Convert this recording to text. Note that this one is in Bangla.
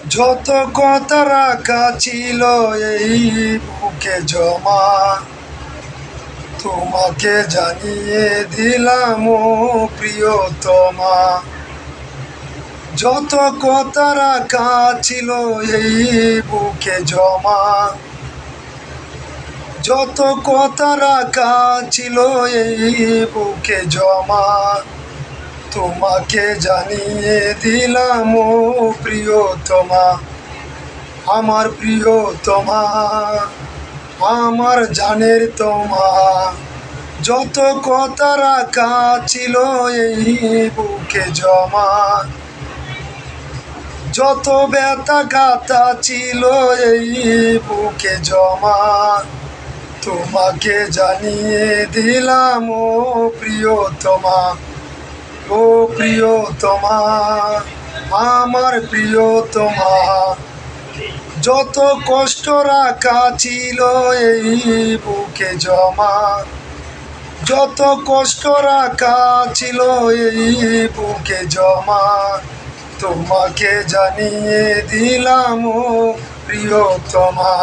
যত কথা রাখা ছিল এই বুকে জমা, তোমাকে জানিয়ে দিলাম ও প্রিয়তমা। যত কথা রাখা ছিল এই বুকে জমা, যত কথা রাখা ছিল এই বুকে জমা, তোমাকে জানিয়ে দিলাম ও প্রিয়তমা। আমার প্রিয়তমা, আমার জানের তোমা, যত কথা রাখা ছিল এই বুকে জমা, যত ব্যথা গাথা ছিল এই বুকে জমা, তোমাকে জানিয়ে দিলাম ও প্রিয়তমা। ও প্রিয়তমা, আমার প্রিয়তমা, যত কষ্ট রাখা ছিল এই বুকে জমা, যত কষ্ট রাখা ছিল এই বুকে জমা, তোমাকে জানিয়ে দিলাম ও প্রিয়তমা।